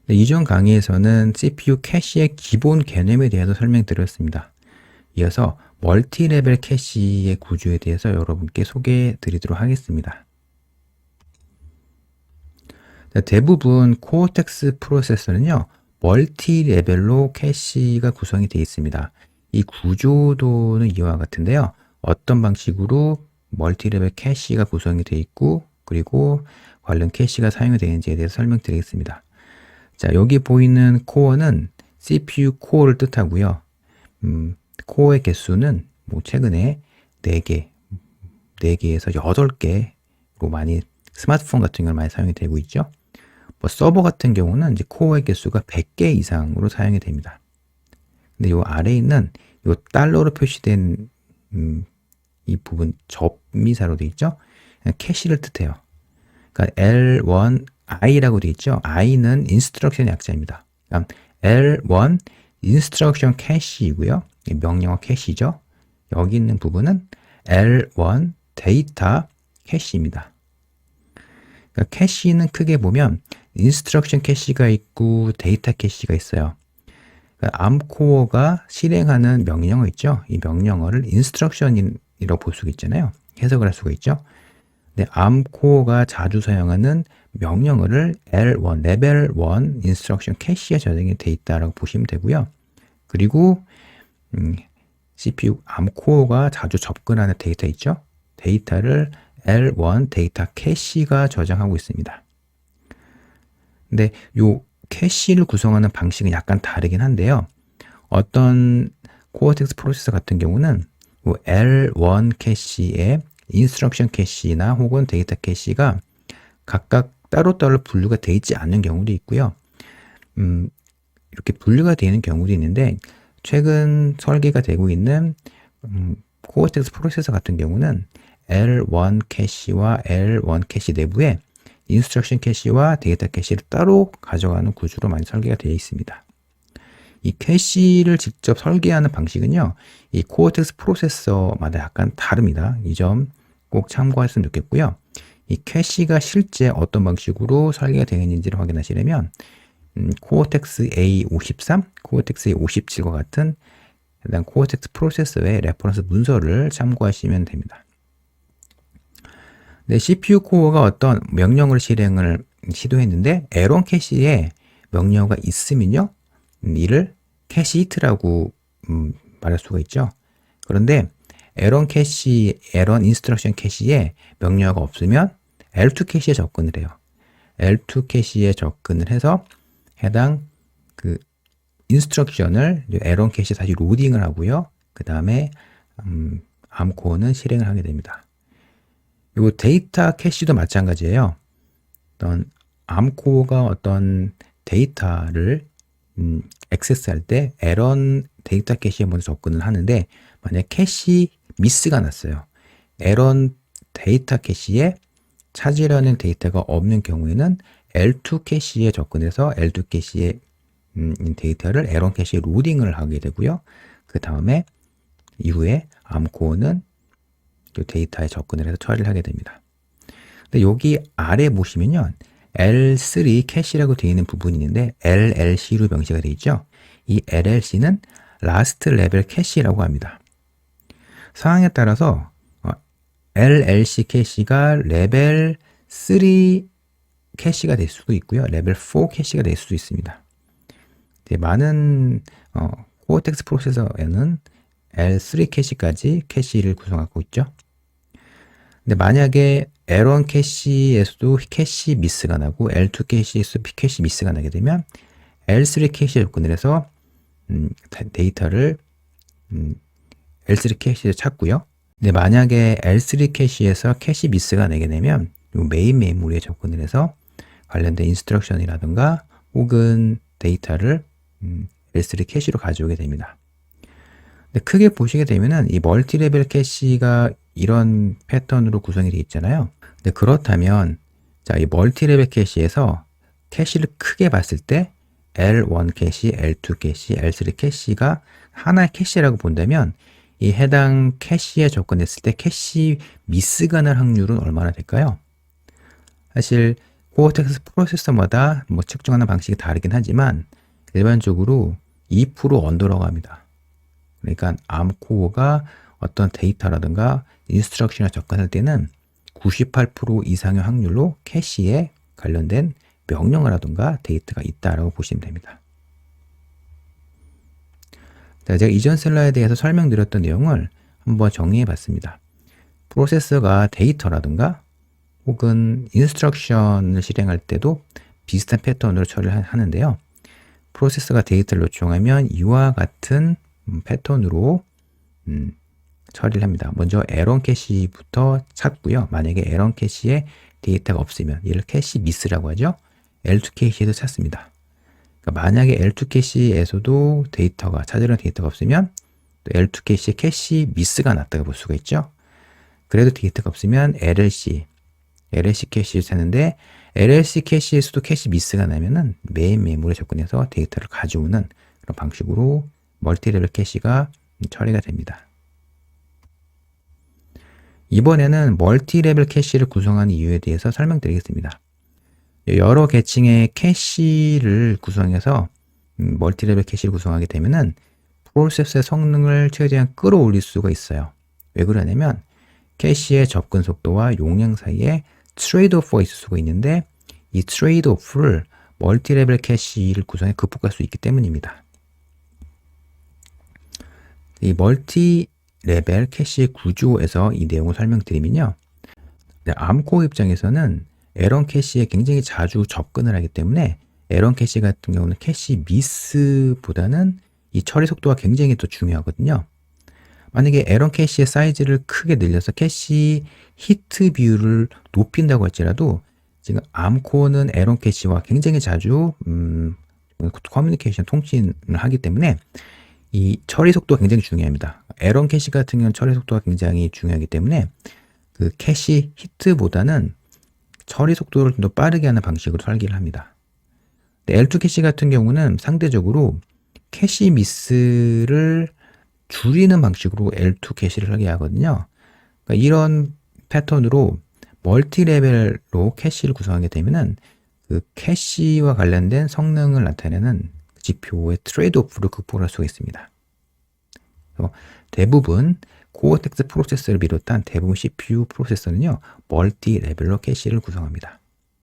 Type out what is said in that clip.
네, 이전 강의에서는 CPU 캐시의 기본 개념에 대해서 설명드렸습니다. 이어서 멀티레벨 캐시의 구조에 대해서 여러분께 소개해 드리도록 하겠습니다. 대부분 코어텍스 프로세서는요, 멀티레벨로 캐시가 구성이 되어 있습니다. 이 구조도는 이와 같은데요. 어떤 방식으로 멀티레벨 캐시가 구성이 되어 있고, 그리고 관련 캐시가 사용이 되는지에 대해서 설명드리겠습니다. 자, 여기 보이는 코어는 CPU 코어를 뜻하고요. 코어의 개수는 최근에 4개, 4개에서 8개로 많이 스마트폰 같은 경우는 많이 사용이 되고 있죠. 서버 같은 경우는 이제 코어의 개수가 100개 이상으로 사용이 됩니다. 근데 요 아래에 있는 요 달러로 표시된 이 부분 접미사로 되어 있죠. 캐시를 뜻해요. 그러니까 L1 I라고 되어 있죠. I는 인스트럭션의 약자입니다. 그러니까 L1 인스트럭션 캐시이고요. 명령어 캐시죠. 여기 있는 부분은 L1 데이터 캐시입니다. 그러니까 캐시는 크게 보면 인스트럭션 캐시가 있고 데이터 캐시가 있어요. 그러니까 암코어가 실행하는 명령어 있죠. 이 명령어를 인스트럭션이라고 볼 수가 있잖아요. 해석을 할 수가 있죠. 근데 암코어가 자주 사용하는 명령어를 L1, 레벨 1 인스트럭션 캐시에 저장이 되어 있다라고 보시면 되고요. 그리고 CPU 암코어가 자주 접근하는 데이터 있죠. 데이터를 L1 데이터 캐시가 저장하고 있습니다. 근데 요 캐시를 구성하는 방식은 약간 다르긴 한데요. 어떤 코어텍스 프로세서 같은 경우는 L1 캐시에 인스트럭션 캐시나 혹은 데이터 캐시가 각각 따로따로 분류가 되어 있지 않는 경우도 있고요. 이렇게 분류가 되는 경우도 있는데 최근 설계가 되고 있는 코어텍스 프로세서 같은 경우는 L1 캐시와 L1 캐시 내부에 인스트럭션 캐시와 데이터 캐시를 따로 가져가는 구조로 많이 설계가 되어 있습니다. 이 캐시를 직접 설계하는 방식은요, 이 코어텍스 프로세서마다 약간 다릅니다. 이 점 꼭 참고하셨으면 좋겠고요. 이 캐시가 실제 어떤 방식으로 설계가 되어 있는지를 확인하시려면 코어텍스 A53, 코어텍스 A57과 같은 해당 코어텍스 프로세서의 레퍼런스 문서를 참고하시면 됩니다. 네, CPU 코어가 어떤 명령을 실행을 시도했는데 L1 캐시에 명령어가 있으면요, 이를 캐시 히트라고 말할 수가 있죠. 그런데 L1 캐시, L1 인스트럭션 캐시에 명령어가 없으면 L2 캐시에 접근을 해요. L2 캐시에 접근을 해서 해당 그 인스트럭션을 L1 캐시에 다시 로딩을 하고요. 그 다음에 암코어는 실행을 하게 됩니다. 요 데이터 캐시도 마찬가지예요. 어떤 암코어가 어떤 데이터를 액세스할 때 L1 데이터 캐시에 먼저 접근을 하는데 만약 캐시 미스가 났어요. L1 데이터 캐시에 찾으려는 데이터가 없는 경우에는 L2 캐시에 접근해서 L2 캐시의 데이터를 L1 캐시에 로딩을 하게 되고요. 그 다음에 이후에 암코어는 이 데이터에 접근을 해서 처리를 하게 됩니다. 근데 여기 아래 보시면요. L3 캐시라고 되어 있는 부분이 있는데 LLC로 명시가 되어 있죠. 이 LLC는 라스트 레벨 캐시라고 합니다. 상황에 따라서 LLC 캐시가 레벨 3 캐시가 될 수도 있고요. 레벨 4 캐시가 될 수도 있습니다. 많은 코어텍스 프로세서에는 L3 캐시까지 캐시를 구성하고 있죠. 근데 만약에 L1 캐시에서도 캐시 미스가 나고 L2 캐시에서도 캐시 미스가 나게 되면 L3 캐시에 접근을 해서 데이터를 L3 캐시에 찾고요. 근데 만약에 L3 캐시에서 캐시 미스가 나게 되면 메인 메모리에 접근을 해서 관련된 인스트럭션이라든가 혹은 데이터를 L3 캐시로 가져오게 됩니다. 근데 크게 보시게 되면은 이 멀티레벨 캐시가 이런 패턴으로 구성이 되어 있잖아요. 근데 그렇다면 자, 이 멀티레벨 캐시에서 캐시를 크게 봤을 때 L1 캐시, L2 캐시, L3 캐시가 하나의 캐시라고 본다면 이 해당 캐시에 접근했을 때 캐시 미스가 날 확률은 얼마나 될까요? 사실 코어텍스 프로세서마다 뭐 측정하는 방식이 다르긴 하지만 일반적으로 2% 언더라고 합니다. 그러니까 암코어가 어떤 데이터라든가 인스트럭션에 접근할 때는 98% 이상의 확률로 캐시에 관련된 명령어라든가 데이터가 있다라고 보시면 됩니다. 자, 제가 이전 슬라이드에 대해서 설명드렸던 내용을 한번 정리해 봤습니다. 프로세서가 데이터라든가 혹은 인스트럭션을 실행할 때도 비슷한 패턴으로 처리를 하는데요. 프로세서가 데이터를 요청하면 이와 같은 패턴으로 처리를 합니다. 먼저 에런 캐시부터 찾고요. 만약에 에런 캐시에 데이터가 없으면 이를 캐시 미스라고 하죠. L2 캐시에도 찾습니다. 그러니까 만약에 L2 캐시에서도 찾으려는 데이터가 없으면 또 L2 캐시에 캐시 미스가 났다고 볼 수가 있죠. 그래도 데이터가 없으면 LLC 캐시를 찾는데 LLC 캐시에서도 캐시 미스가 나면은 메인 메모리에 접근해서 데이터를 가져오는 그런 방식으로 멀티레벨 캐시가 처리가 됩니다. 이번에는 멀티레벨 캐시를 구성하는 이유에 대해서 설명드리겠습니다. 여러 계층의 캐시를 구성해서 멀티레벨 캐시를 구성하게 되면은 프로세서의 성능을 최대한 끌어올릴 수가 있어요. 왜 그러냐면 캐시의 접근 속도와 용량 사이에 트레이드 오프가 있을 수가 있는데 이 트레이드 오프를 멀티레벨 캐시를 구성해 극복할 수 있기 때문입니다. 이 멀티레벨 캐시 구조에서 이 내용을 설명드리면요. 암코어 입장에서는 에런 캐시에 굉장히 자주 접근을 하기 때문에 에런 캐시 같은 경우는 캐시 미스보다는 이 처리 속도가 굉장히 더 중요하거든요. 만약에 에런 캐시의 사이즈를 크게 늘려서 캐시 히트 비율을 높인다고 할지라도 지금 암코어는 에런 캐시와 굉장히 자주 커뮤니케이션 통신을 하기 때문에 이 처리 속도가 굉장히 중요합니다. 에런 캐시 같은 경우는 처리 속도가 굉장히 중요하기 때문에 그 캐시 히트보다는 처리 속도를 좀 더 빠르게 하는 방식으로 설계를 합니다. L2 캐시 같은 경우는 상대적으로 캐시 미스를 줄이는 방식으로 L2 캐시를 설계하거든요. 그러니까 이런 패턴으로 멀티레벨로 캐시를 구성하게 되면은 그 캐시와 관련된 성능을 나타내는 지표의 트레이드오프를 극복할 수가 있습니다. 대부분 코어텍스 프로세서를 비롯한 대부분 CPU 프로세서는요, 멀티레벨로 캐시를 구성합니다.